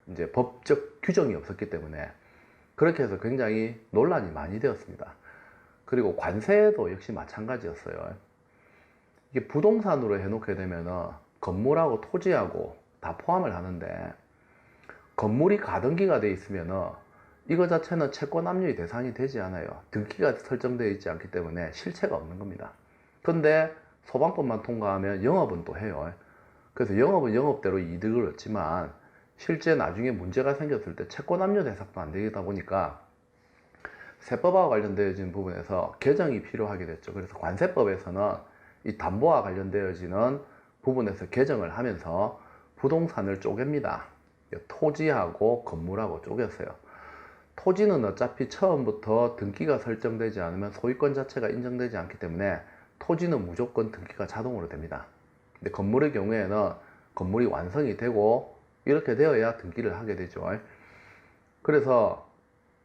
이제 법적 규정이 없었기 때문에 그렇게 해서 굉장히 논란이 많이 되었습니다. 그리고 관세도 역시 마찬가지였어요. 이게 부동산으로 해놓게 되면은 건물하고 토지하고 다 포함을 하는데, 건물이 가등기가 돼 있으면은 이거 자체는 채권 압류의 대상이 되지 않아요. 등기가 설정되어 있지 않기 때문에 실체가 없는 겁니다. 근데 소방법만 통과하면 영업은 또 해요. 그래서 영업은 영업대로 이득을 얻지만 실제 나중에 문제가 생겼을 때 채권 압류 대상도 안 되다 보니까 세법과 관련되어진 부분에서 개정이 필요하게 됐죠. 그래서 관세법에서는 이 담보와 관련되어지는 부분에서 개정을 하면서 부동산을 쪼갭니다. 토지하고 건물하고 쪼갰어요. 토지는 어차피 처음부터 등기가 설정되지 않으면 소유권 자체가 인정되지 않기 때문에 토지는 무조건 등기가 자동으로 됩니다. 근데 건물의 경우에는 건물이 완성이 되고 이렇게 되어야 등기를 하게 되죠. 그래서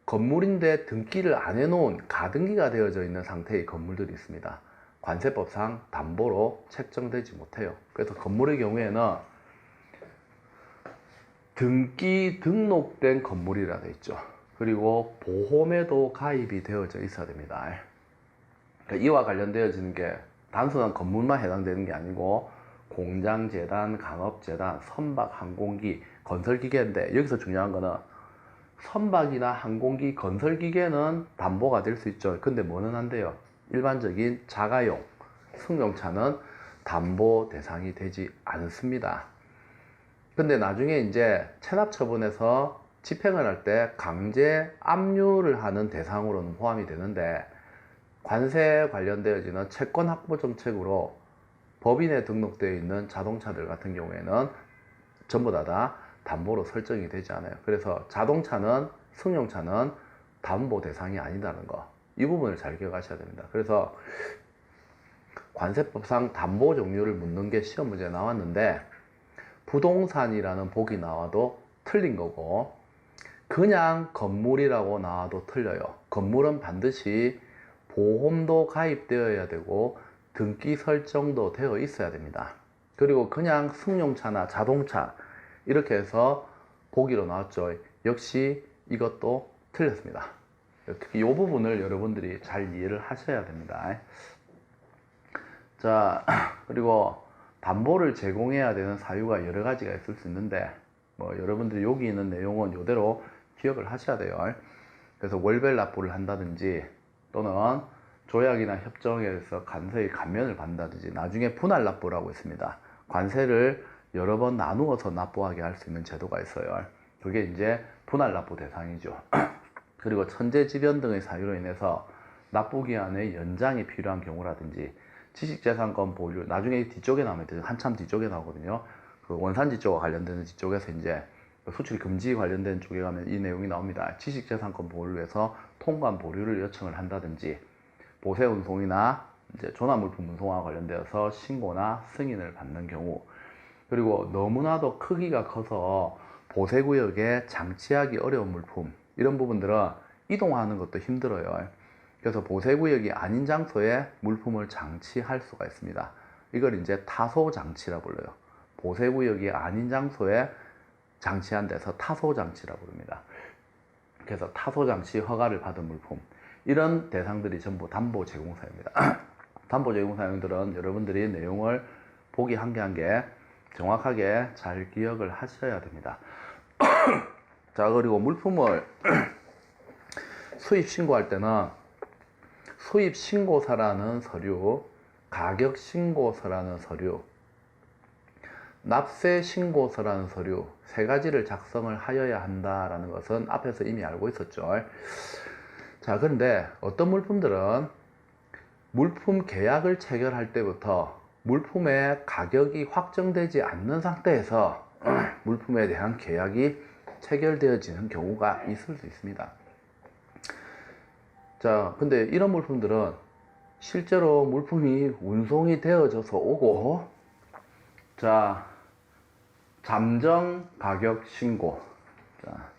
건물인데 등기를 안 해놓은 가등기가 되어져 있는 상태의 건물들이 있습니다. 관세법상 담보로 책정되지 못해요. 그래서 건물의 경우에는 등기 등록된 건물이라 되어 있죠. 그리고 보험에도 가입이 되어져 있어야 됩니다. 그러니까 이와 관련되어지는 게 단순한 건물만 해당되는 게 아니고 공장, 재단, 강업, 재단, 선박, 항공기, 건설기계인데, 여기서 중요한 거는 선박이나 항공기, 건설기계는 담보가 될 수 있죠. 근데 뭐는 안 돼요? 일반적인 자가용, 승용차는 담보 대상이 되지 않습니다. 근데 나중에 이제 체납처분에서 집행을 할 때 강제 압류를 하는 대상으로는 포함이 되는데, 관세에 관련되어지는 채권 확보 정책으로 법인에 등록되어 있는 자동차들 같은 경우에는 전부 다 담보로 설정이 되지 않아요. 그래서 자동차는, 승용차는 담보 대상이 아니다는 거, 이 부분을 잘 기억하셔야 됩니다. 그래서 관세법상 담보 종류를 묻는 게 시험 문제에 나왔는데, 부동산이라는 복이 나와도 틀린 거고, 그냥 건물이라고 나와도 틀려요. 건물은 반드시 보험도 가입되어야 되고 등기 설정도 되어 있어야 됩니다. 그리고 그냥 승용차나 자동차 이렇게 해서 보기로 나왔죠. 역시 이것도 틀렸습니다. 특히 이 부분을 여러분들이 잘 이해를 하셔야 됩니다. 자, 그리고 담보를 제공해야 되는 사유가 여러 가지가 있을 수 있는데, 여러분들이 여기 있는 내용은 이대로 기억을 하셔야 돼요. 그래서 월별 납부를 한다든지, 또는 조약이나 협정에서 관세의 감면을 받는다든지, 나중에 분할 납부라고 있습니다. 관세를 여러 번 나누어서 납부하게 할 수 있는 제도가 있어요. 그게 이제 분할 납부 대상이죠. 그리고 천재지변 등의 사유로 인해서 납부기한의 연장이 필요한 경우라든지, 지식재산권 보류, 나중에 뒤쪽에 나오면 한참 뒤쪽에 나오거든요. 그 원산지 쪽과 관련되는 뒤쪽에서 이제 수출 금지 관련된 쪽에 가면 이 내용이 나옵니다. 지식재산권 보류에서 통관 보류를 요청을 한다든지, 보세 운송이나 이제 조납물품 운송과 관련되어서 신고나 승인을 받는 경우, 그리고 너무나도 크기가 커서 보세구역에 장치하기 어려운 물품, 이런 부분들은 이동하는 것도 힘들어요. 그래서 보세구역이 아닌 장소에 물품을 장치할 수가 있습니다. 이걸 이제 타소장치라 불러요. 보세구역이 아닌 장소에 장치한 데서 타소장치라고 부릅니다. 그래서 타소장치 허가를 받은 물품, 이런 대상들이 전부 담보 제공사입니다. 담보 제공사용들은 여러분들이 내용을 보기 한 개 한 개 정확하게 잘 기억을 하셔야 됩니다. 자, 그리고 물품을 수입 신고할 때는 수입 신고서라는 서류, 가격 신고서라는 서류, 납세 신고서라는 서류, 세 가지를 작성을 하여야 한다라는 것은 앞에서 이미 알고 있었죠. 자, 그런데 어떤 물품들은 물품 계약을 체결할 때부터 물품의 가격이 확정되지 않는 상태에서 물품에 대한 계약이 체결되어지는 경우가 있을 수 있습니다. 자, 근데 이런 물품들은 실제로 물품이 운송이 되어져서 오고, 자, 잠정 가격 신고. 자,